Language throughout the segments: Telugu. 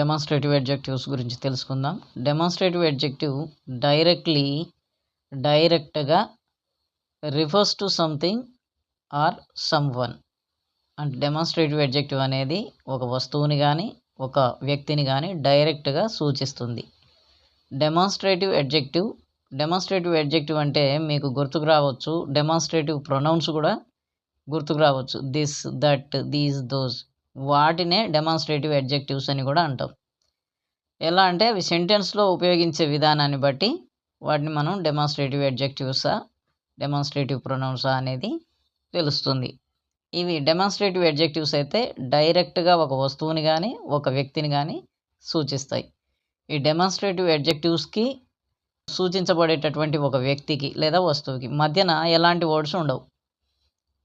డెమాన్స్ట్రేటివ్ అడ్జెక్టివ్స్ గురించి తెలుసుకుందాం. డెమాన్స్ట్రేటివ్ అడ్జెక్టివ్ డైరెక్ట్గా refers to something or someone. అంటే డెమాన్స్ట్రేటివ్ అడ్జెక్టివ్ అనేది ఒక వస్తువుని కానీ ఒక వ్యక్తిని కానీ డైరెక్ట్గా సూచిస్తుంది. డెమాన్స్ట్రేటివ్ అడ్జెక్టివ్ అంటే మీకు గుర్తుకు రావచ్చు, డెమాన్స్ట్రేటివ్ ప్రొనౌన్స్ కూడా గుర్తుకు రావచ్చు. దిస్, దట్, దీస్, దోస్, వాటినే డెమాన్స్ట్రేటివ్ అడ్జెక్టివ్స్ అని కూడా అంటాం. ఎలా అంటే అవి సెంటెన్స్లో ఉపయోగించే విధానాన్ని బట్టి వాటిని మనం డెమాన్స్ట్రేటివ్ అడ్జెక్టివ్సా డెమాన్స్ట్రేటివ్ ప్రొనౌన్సా అనేది తెలుస్తుంది. ఇవి డెమాన్స్ట్రేటివ్ అడ్జెక్టివ్స్ అయితే డైరెక్ట్గా ఒక వస్తువుని కానీ ఒక వ్యక్తిని కానీ సూచిస్తాయి. ఈ డెమాన్స్ట్రేటివ్ అడ్జెక్టివ్స్కి సూచించబడేటటువంటి ఒక వ్యక్తికి లేదా వస్తువుకి మధ్యన ఎలాంటి వర్డ్స్ ఉండవు.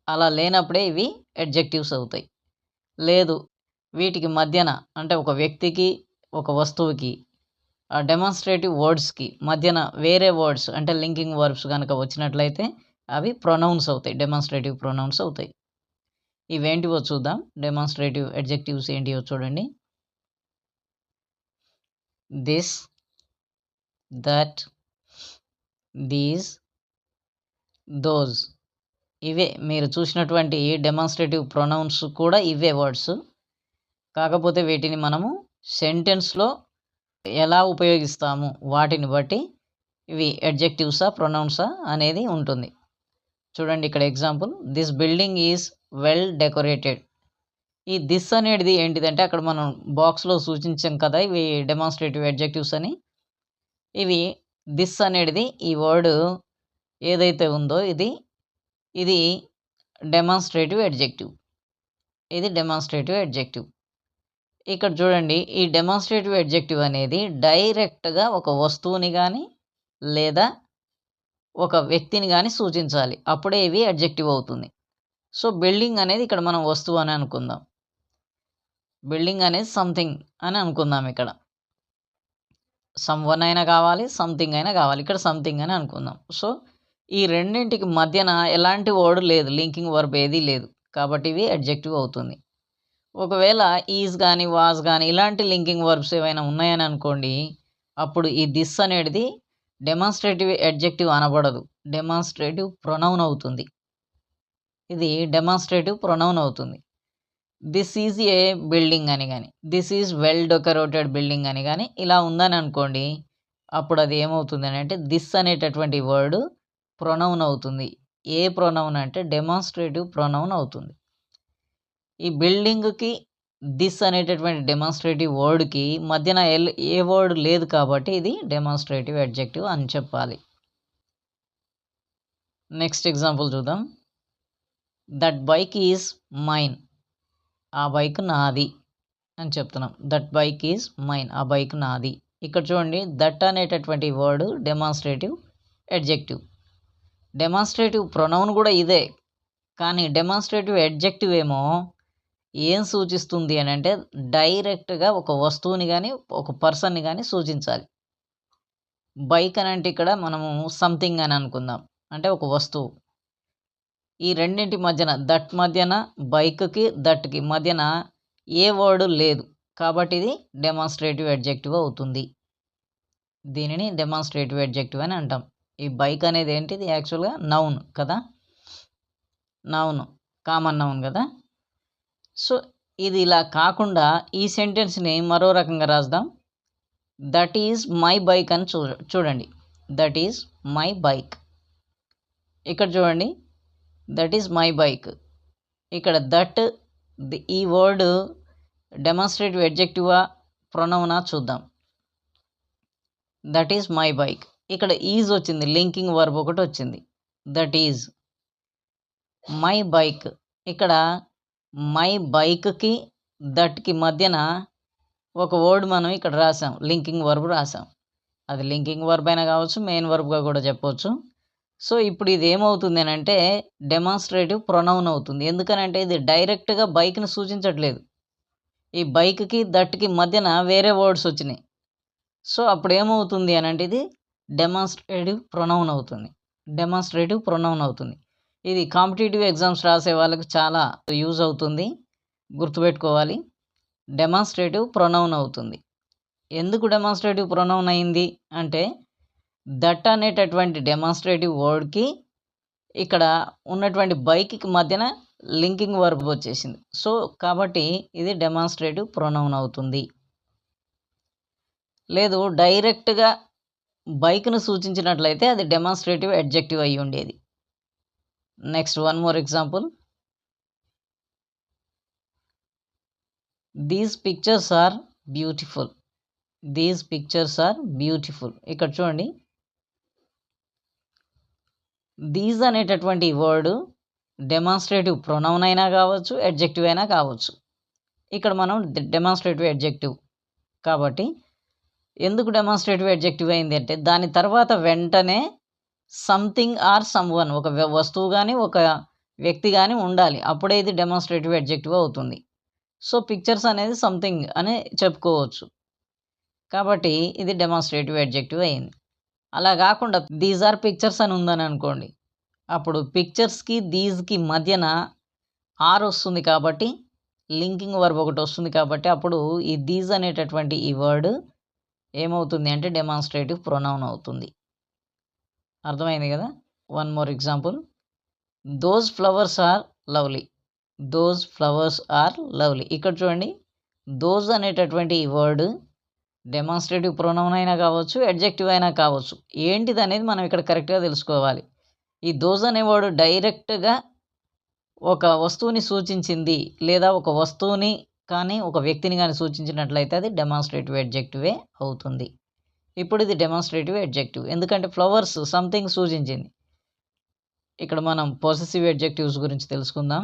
అలా లేనప్పుడే ఇవి అడ్జెక్టివ్స్ అవుతాయి. లేదు, వీటికి మధ్యన అంటే ఒక వ్యక్తికి ఒక వస్తువుకి ఆ డెమాన్స్ట్రేటివ్ వర్డ్స్కి మధ్యన వేరే వర్డ్స్ అంటే లింకింగ్ వర్బ్స్ కనుక వచ్చినట్లయితే అవి ప్రొనౌన్స్ అవుతాయి, డెమాన్స్ట్రేటివ్ ప్రొనౌన్స్ అవుతాయి. ఇవేంటివో చూద్దాం. డెమాన్స్ట్రేటివ్ అడ్జెక్టివ్స్ ఏంటివో చూడండి. దిస్, దట్, దీస్, దోస్, ఇవే మీరు చూసినటువంటి డెమాన్స్ట్రేటివ్ ప్రొనౌన్స్ కూడా ఇవే వర్డ్స్. కాకపోతే వీటిని మనము సెంటెన్స్లో ఎలా ఉపయోగిస్తాము వాటిని బట్టి ఇవి అడ్జెక్టివ్సా ప్రొనౌన్సా అనేది ఉంటుంది. చూడండి ఇక్కడ example, this building is well decorated. ఈ దిస్ అనేది ఏంటిదంటే అక్కడ మనం బాక్స్లో సూచించాం కదా ఇవి డెమాన్స్ట్రేటివ్ అడ్జెక్టివ్స్ అని. ఇవి దిస్ అనేది ఈ వర్డ్ ఏదైతే ఉందో ఇది డెమాన్స్ట్రేటివ్ అడ్జెక్టివ్. ఇది డెమాన్స్ట్రేటివ్ అడ్జెక్టివ్. ఇక్కడ చూడండి, ఈ డెమాన్స్ట్రేటివ్ అడ్జెక్టివ్ అనేది డైరెక్ట్గా ఒక వస్తువుని కానీ లేదా ఒక వ్యక్తిని కానీ సూచించాలి, అప్పుడే ఇవి అడ్జెక్టివ్ అవుతుంది. సో బిల్డింగ్ అనేది ఇక్కడ మనం వస్తువు అని అనుకుందాం. బిల్డింగ్ అనేది సంథింగ్ అని అనుకుందాం. ఇక్కడ సమ్వన్ అయినా కావాలి, సంథింగ్ అయినా కావాలి. ఇక్కడ సంథింగ్ అని అనుకుందాం. సో ఈ రెండింటికి మధ్యన ఎలాంటి వర్డ్ లేదు, లింకింగ్ వర్బ్ ఏదీ లేదు, కాబట్టి ఇవి అడ్జెక్టివ్ అవుతుంది. ఒకవేళ ఈజ్ కానీ వాజ్ కానీ ఇలాంటి లింకింగ్ వర్బ్స్ ఏమైనా ఉన్నాయని అనుకోండి, అప్పుడు ఈ దిస్ అనేది డెమాన్స్ట్రేటివ్ అడ్జెక్టివ్ అనబడదు, డెమాన్స్ట్రేటివ్ ప్రొనౌన్ అవుతుంది. ఇది డెమాన్స్ట్రేటివ్ ప్రొనౌన్ అవుతుంది. దిస్ ఈజ్ ఏ బిల్డింగ్ అని కానీ, this is well decorated building అని కానీ ఇలా ఉందని అనుకోండి, అప్పుడు అది ఏమవుతుంది అని అంటే దిస్ అనేటటువంటి వర్డ్ ప్రొనౌన్ అవుతుంది. ఏ ప్రొనౌన్ అంటే డెమాన్స్ట్రేటివ్ ప్రొనౌన్ అవుతుంది. ఈ బిల్డింగ్కి దిస్ అనేటటువంటి డెమాన్స్ట్రేటివ్ వర్డ్కి మధ్యన ఏ వర్డ్ లేదు కాబట్టి ఇది డెమాన్స్ట్రేటివ్ అడ్జెక్టివ్ అని చెప్పాలి. నెక్స్ట్ ఎగ్జాంపుల్ చూద్దాం. That bike is mine. ఆ బైక్ నాది అని చెప్తున్నాం. దట్ బైక్ ఈజ్ మైన్, ఆ బైక్ నాది. ఇక్కడ చూడండి, దట్ అనేటటువంటి word demonstrative adjective. Demonstrative pronoun కూడా ఇదే, కానీ డెమాన్స్ట్రేటివ్ అడ్జెక్టివ్ ఏమో ఏం సూచిస్తుంది అని అంటే డైరెక్ట్గా ఒక వస్తువుని కానీ ఒక పర్సన్ని కానీ సూచించాలి. బైక్ అని అంటే ఇక్కడ మనము సంథింగ్ అని అనుకుందాం, అంటే ఒక వస్తువు. ఈ రెండింటి మధ్యన దట్ మధ్యన బైక్కి దట్కి మధ్యన ఏ వర్డ్ లేదు కాబట్టి ఇది డెమాన్స్ట్రేటివ్ అడ్జెక్టివ్ అవుతుంది. దీనిని డెమాన్స్ట్రేటివ్ అడ్జెక్టివ్ అని అంటాం. ఈ బైక్ అనేది ఏంటిది యాక్చువల్గా నౌన్ కదా, నౌన్, కామన్ నౌన్ కదా. సో ఇది ఇలా కాకుండా ఈ సెంటెన్స్ని మరో రకంగా రాద్దాం. దట్ ఈజ్ మై బైక్ అని చూడండి. That is my bike. ఇక్కడ చూడండి, దట్ ఈజ్ మై బైక్. ఇక్కడ దట్ ఈ వర్డ్ డెమాన్స్ట్రేటివ్ అడ్జెక్టివా ప్రొనౌనా చూద్దాం. That is my bike. ఇక్కడ ఈజ్ వచ్చింది, లింకింగ్ వర్బ్ ఒకటి వచ్చింది. That is my bike. ఇక్కడ మై బైక్కి దట్కి మధ్యన ఒక వర్డ్ మనం ఇక్కడ రాసాం, లింకింగ్ వర్బ్ రాసాం. అది లింకింగ్ వర్బ్ అయినా కావచ్చు, మెయిన్ వర్బ్గా కూడా చెప్పవచ్చు. సో ఇప్పుడు ఇది ఏమవుతుంది అని అంటే డెమాన్స్ట్రేటివ్ ప్రొనౌన్ అవుతుంది. ఎందుకనంటే ఇది డైరెక్ట్గా బైక్ని సూచించట్లేదు, ఈ బైక్కి దట్కి మధ్యన వేరే వర్డ్స్ వచ్చినాయి. సో అప్పుడు ఏమవుతుంది అని అంటే ఇది డెమాన్స్ట్రేటివ్ ప్రొనౌన్ అవుతుంది, డెమాన్స్ట్రేటివ్ ప్రొనౌన్ అవుతుంది. ఇది కాంపిటేటివ్ ఎగ్జామ్స్ రాసే వాళ్ళకి చాలా యూజ్ అవుతుంది, గుర్తుపెట్టుకోవాలి. డెమాన్స్ట్రేటివ్ ప్రొనౌన్ అవుతుంది. ఎందుకు డెమాన్స్ట్రేటివ్ ప్రొనౌన్ అయింది అంటే దట్ అనేటటువంటి డెమాన్స్ట్రేటివ్ వర్డ్కి ఇక్కడ ఉన్నటువంటి బైక్కి మధ్యన లింకింగ్ వర్బ్ వచ్చేసింది. సో కాబట్టి ఇది డెమాన్స్ట్రేటివ్ ప్రొనౌన్ అవుతుంది. లేదు డైరెక్ట్గా బైక్ను సూచించినట్లయితే అది డెమాన్స్ట్రేటివ్ అడ్జెక్టివ్ అయి ఉండేది. Next one more example. These pictures are beautiful. These pictures are beautiful. ఇక్కడ చూడండి, దీస్ అనేటటువంటి వర్డ్ డెమాన్స్ట్రేటివ్ ప్రొనౌన్ అయినా కావచ్చు, అడ్జెక్టివ్ అయినా కావచ్చు. ఇక్కడ మనం డెమాన్స్ట్రేటివ్ అడ్జెక్టివ్ కాబట్టి ఎందుకు డెమాన్స్ట్రేటివ్ అడ్జెక్టివ్ అయింది అంటే దాని తర్వాత వెంటనే సంథింగ్ ఆర్ సమ్వన్, ఒక వస్తువు కానీ ఒక వ్యక్తి కానీ ఉండాలి, అప్పుడే ఇది డెమాన్స్ట్రేటివ్ అడ్జెక్టివ్ అవుతుంది. సో పిక్చర్స్ అనేది సంథింగ్ అని చెప్పుకోవచ్చు కాబట్టి ఇది డెమాన్స్ట్రేటివ్ అడ్జెక్టివ్ అయింది. అలా కాకుండా దీస్ ఆర్ పిక్చర్స్ అని ఉందని అనుకోండి, అప్పుడు పిక్చర్స్కి దీస్కి మధ్యన ఆర్ వస్తుంది కాబట్టి లింకింగ్ వర్బ్ ఒకటి వస్తుంది కాబట్టి అప్పుడు ఈ దీస్ అనేటటువంటి ఈ వర్డ్ ఏమవుతుంది అంటే డెమాన్స్ట్రేటివ్ ప్రొనౌన్ అవుతుంది. అర్థమైంది కదా. One more example. Those flowers are lovely. Those flowers are lovely. ఇక్కడ చూడండి, దోస్ అనేటటువంటి ఈ వర్డ్ డెమాన్స్ట్రేటివ్ ప్రొనౌన్ అయినా కావచ్చు, అడ్జెక్టివ్ అయినా కావచ్చు. ఏంటిది అనేది మనం ఇక్కడ కరెక్ట్గా తెలుసుకోవాలి. ఈ దోస్ అనే వర్డ్ డైరెక్ట్గా ఒక వస్తువుని సూచించింది లేదా ఒక వస్తువుని కానీ ఒక వ్యక్తిని కానీ సూచించినట్లయితే అది డెమాన్స్ట్రేటివ్ అడ్జెక్టివే అవుతుంది. ఇప్పుడు ఇది డెమాన్స్ట్రేటివ్ అడ్జెక్టివ్ ఎందుకంటే ఫ్లవర్స్ సంథింగ్ సూచించింది. ఇక్కడ మనం పొసెసివ్ అడ్జెక్టివ్స్ గురించి తెలుసుకుందాం.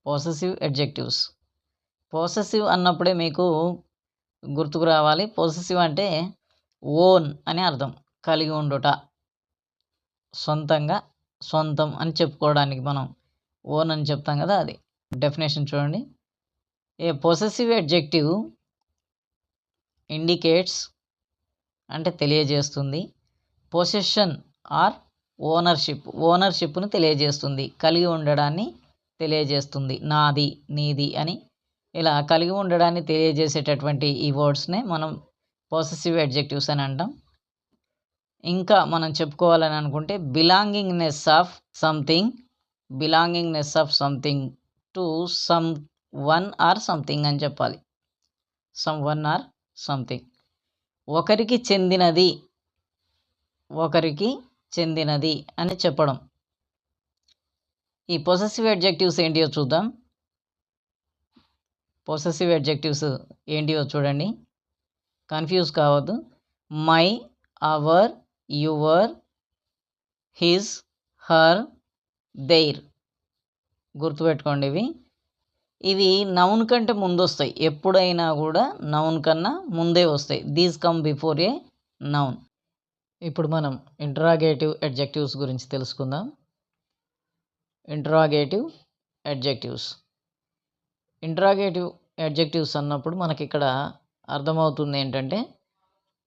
Possessive adjectives. పొసెసివ్ అన్నప్పుడే మీకు గుర్తుకు రావాలి, పొసెసివ్ అంటే ఓన్ అని అర్థం, కలిగి ఉండుట, సొంతంగా, సొంతం అని చెప్పుకోవడానికి మనం ఓన్ అని చెప్తాం కదా, అది. డెఫినేషన్ చూడండి. ఏ పొసెసివ్ అడ్జెక్టివ్ ఇండికేట్స్ అంటే తెలియజేస్తుంది, పొసెషన్ ఆర్ ఓనర్షిప్, ఓనర్షిప్ను తెలియజేస్తుంది, కలిగి ఉండడాన్ని తెలియజేస్తుంది, నాది నీది అని ఇలా కలిగి ఉండడాన్ని తెలియజేసేటటువంటి ఈ వర్డ్స్నే మనం పొసెసివ్ అడ్జెక్టివ్స్ అని అంటాం. ఇంకా మనం చెప్పుకోవాలని అనుకుంటే belongingness of something, belongingness of something to some one or something అని చెప్పాలి. సమ్ వన్ ఆర్ సంథింగ్, ఒకరికి చెందినది, ఒకరికి చెందినది అని చెప్పడం. ఈ పొసెసివ్ అడ్జెక్టివ్స్ ఏంటియో చూద్దాం. పొసెసివ్ అడ్జెక్టివ్స్ ఏంటియో చూడండి, కన్ఫ్యూజ్ కావద్దు. My, our, your, his, her, their. గుర్తుపెట్టుకోండి, ఇవి నౌన్ కంటే ముందు వస్తాయి. ఎప్పుడైనా కూడా నౌన్ కన్నా ముందే వస్తాయి. These come before a noun. ఇప్పుడు మనం ఇంటరాగేటివ్ అడ్జెక్టివ్స్ గురించి తెలుసుకుందాం. Interrogative adjectives. ఇంటరాగేటివ్ అడ్జెక్టివ్స్ అన్నప్పుడు మనకి ఇక్కడ అర్థమవుతుంది ఏంటంటే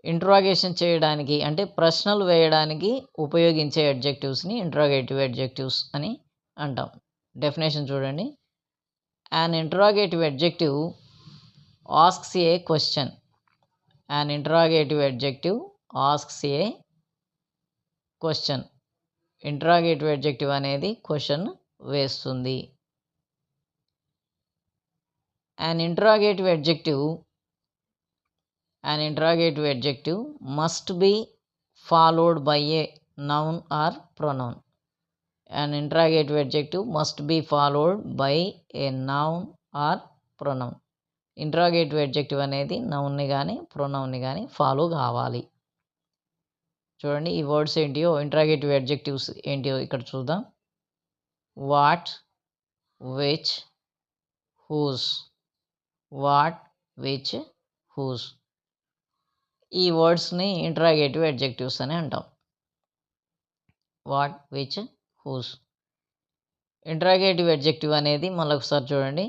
ఇంటరాగేషన్ చేయడానికి అంటే ప్రశ్నలు వేయడానికి ఉపయోగించే అడ్జెక్టివ్స్ని ఇంటరాగేటివ్ అడ్జెక్టివ్స్ అని అంటాం. డెఫినేషన్ చూడండి. An interrogative adjective asks a question. An interrogative adjective asks a question. Interrogative adjective అనేది క్వశ్చన్ వేస్తుంది. An interrogative adjective must be followed by a noun or pronoun. An interrogative adjective must be followed by a noun or pronoun. Interrogative adjective అనేది నౌన్ని కానీ ప్రొనౌన్ని కానీ ఫాలో కావాలి. చూడండి ఈ వర్డ్స్ ఏంటియో, ఇంటరాగేటివ్ అడ్జెక్టివ్స్ ఏంటియో ఇక్కడ చూద్దాం. What, which, whose. What, which, whose. ఈ వర్డ్స్ని ఇంటరాగేటివ్ అడ్జెక్టివ్స్ అని అంటాం. What, which, whose. Interrogative adjective అనేది మళ్ళీ ఒకసారి చూడండి.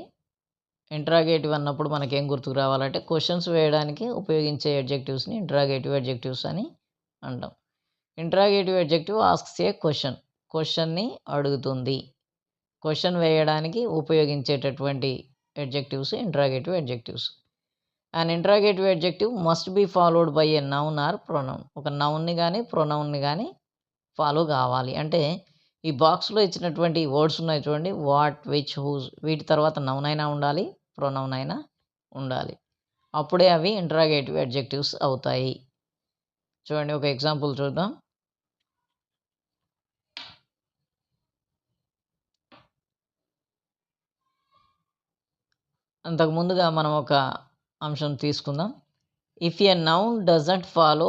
ఇంటరాగేటివ్ అన్నప్పుడు మనకేం గుర్తుకు రావాలంటే క్వశ్చన్స్ వేయడానికి ఉపయోగించే అడ్జెక్టివ్స్ని ఇంటరాగేటివ్ అడ్జెక్టివ్స్ అని అంటాం. Interrogative adjective asks a question, క్వశ్చన్ని అడుగుతుంది. క్వశ్చన్ వేయడానికి ఉపయోగించేటటువంటి adjectives interrogative adjectives. And interrogative adjective must be followed by a noun or pronoun. ఒక నౌన్ని కానీ ప్రొనౌన్ని కానీ ఫాలో కావాలి. అంటే ఈ బాక్స్లో ఇచ్చినటువంటి వర్డ్స్ ఉన్నాయి చూడండి, వాట్, విచ్, హూజ్, వీటి తర్వాత నౌన్ అయినా ఉండాలి, ప్రొనౌన్ అయినా ఉండాలి. అప్పుడే అవి ఇంట్రాగేటివ్ అడ్జెక్టివ్స్ అవుతాయి. చూడండి ఒక ఎగ్జాంపుల్ చూద్దాం. అంతకు ముందుగా మనం ఒక అంశం తీసుకుందాం. If a noun doesn't follow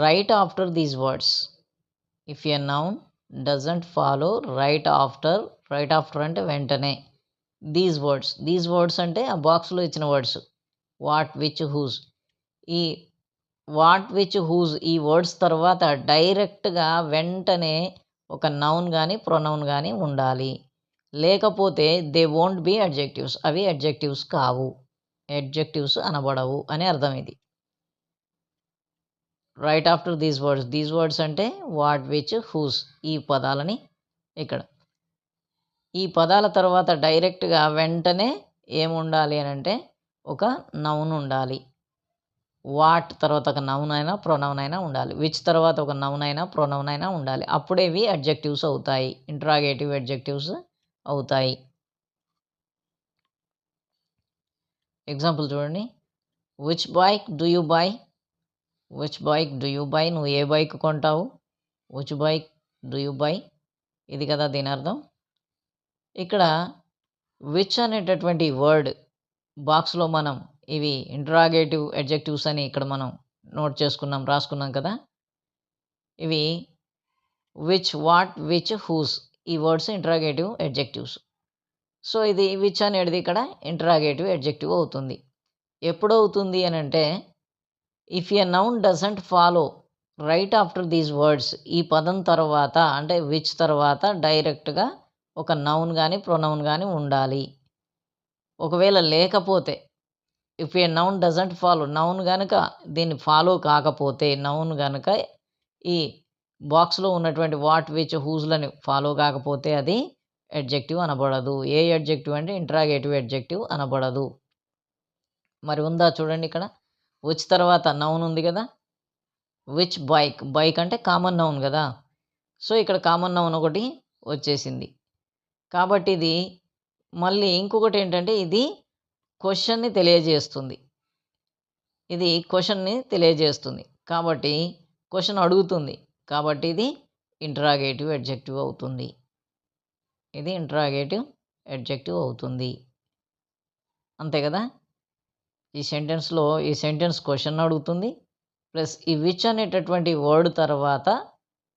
right after these words. If a noun doesn't follow right after అంటే వెంటనే, దీస్ వర్డ్స్ అంటే ఆ బాక్స్లో ఇచ్చిన వర్డ్స్ వాట్, విచ్, హూజ్. ఈ వాట్, విచ్, హూజ్ ఈ వర్డ్స్ తర్వాత డైరెక్ట్గా వెంటనే ఒక నౌన్ కానీ ప్రొనౌన్ కానీ ఉండాలి. లేకపోతే దే వోంట్ బీ అడ్జెక్టివ్స్, అవి అడ్జెక్టివ్స్ కావు, అడ్జెక్టివ్స్ అనబడవు అని అర్థం. ఇది రైట్ ఆఫ్టర్ దీస్ వర్డ్స్ అంటే వాట్, విచ్, హూజ్ ఈ పదాలని ఇక్కడ ఈ పదాల తర్వాత డైరెక్ట్గా వెంటనే ఏముండాలి అని అంటే ఒక నౌన్ ఉండాలి. వాట్ తర్వాత ఒక నౌన్ అయినా ప్రొనౌన్ అయినా ఉండాలి. విచ్ తర్వాత ఒక నౌన్ అయినా ప్రొనౌన్ అయినా ఉండాలి. అప్పుడే ఇవి అడ్జెక్టివ్స్ అవుతాయి, ఇంట్రాగేటివ్ అడ్జెక్టివ్స్ అవుతాయి. ఎగ్జాంపుల్ చూడండి. Which bike do you buy. నువ్వు ఏ బైక్ కొంటావు. Which bike do you buy, ఇది కదా దీని అర్థం. ఇక్కడ విచ్ అనేటటువంటి వర్డ్ బాక్స్లో మనం ఇవి ఇంట్రాగేటివ్ అడ్జెక్టివ్స్ అని ఇక్కడ మనం రాసుకున్నాం కదా. ఇవి విచ్, వాట్, విచ్, హూస్ ఈ వర్డ్స్ ఇంట్రాగేటివ్ అడ్జెక్టివ్స్. సో ఇది విచ్ అనేది ఇక్కడ ఇంట్రాగేటివ్ అడ్జెక్టివ్ అవుతుంది. ఎప్పుడవుతుంది అని అంటే if a noun doesn't follow right after these words ఈ పదం తర్వాత అంటే విచ్ తర్వాత డైరెక్ట్గా ఒక నౌన్ కానీ ప్రొనౌన్ కానీ ఉండాలి. ఒకవేళ లేకపోతే if a noun doesn't follow noun కనుక దీన్ని ఫాలో కాకపోతే, నౌన్ కనుక ఈ బాక్స్లో ఉన్నటువంటి వాట్, విచ్, హూజ్లని ఫాలో కాకపోతే అది అడ్జెక్టివ్ అనబడదు. ఏ అడ్జెక్టివ్ అంటే ఇంట్రాగేటివ్ అడ్జెక్టివ్ అనబడదు. మరి ఉందా చూడండి, ఇక్కడ విచ్ తర్వాత నౌన్ ఉంది కదా. విచ్ బైక్ అంటే కామన్ నౌన్ కదా. సో ఇక్కడ కామన్ నౌన్ ఒకటి వచ్చేసింది. కాబట్టి ఇది మళ్ళీ ఇంకొకటి ఏంటంటే ఇది క్వశ్చన్ని తెలియజేస్తుంది. కాబట్టి క్వశ్చన్ అడుగుతుంది. కాబట్టి ఇది ఇంట్రాగేటివ్ అడ్జెక్టివ్ అవుతుంది. అంతే కదా. ఈ సెంటెన్స్ క్వశ్చన్ అడుగుతుంది, ప్లస్ ఈ విచ్ అనేటటువంటి వర్డ్ తర్వాత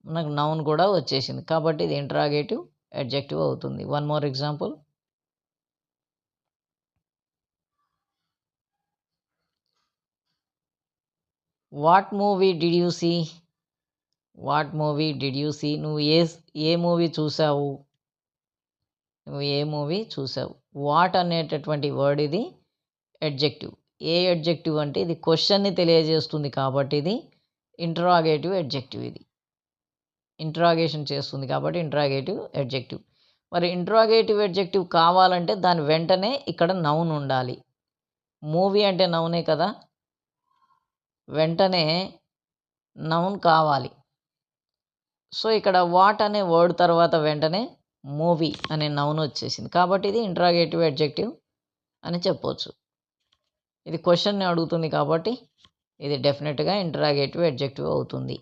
మనకు నౌన్ కూడా వచ్చేసింది. కాబట్టి ఇది ఇంట్రాగేటివ్ అడ్జెక్టివ్ అవుతుంది. One more example. What movie did you see. నువ్వు ఏ మూవీ చూసావు. వాట్ అనేటటువంటి వర్డ్ ఇది అడ్జెక్టివ్. ఏ అడ్జెక్టివ్ అంటే ఇది క్వశ్చన్ని తెలియజేస్తుంది కాబట్టి ఇది ఇంట్రాగేటివ్ అడ్జెక్టివ్. ఇది ఇంట్రాగేషన్ చేస్తుంది కాబట్టి ఇంట్రాగేటివ్ అడ్జెక్టివ్. మరి ఇంట్రాగేటివ్ అడ్జెక్టివ్ కావాలంటే దాని వెంటనే ఇక్కడ నౌన్ ఉండాలి. మూవీ అంటే నౌనే కదా, వెంటనే నౌన్ కావాలి. సో ఇక్కడ వాట్ అనే వర్డ్ తర్వాత వెంటనే మూవీ అనే నౌన్ వచ్చేసింది కాబట్టి ఇది ఇంట్రాగేటివ్ అడ్జెక్టివ్ అని చెప్పొచ్చు. ఇది క్వశ్చన్ని అడుగుతుంది కాబట్టి ఇది డెఫినెట్గా ఇంట్రాగేటివ్ అడ్జెక్టివ్ అవుతుంది.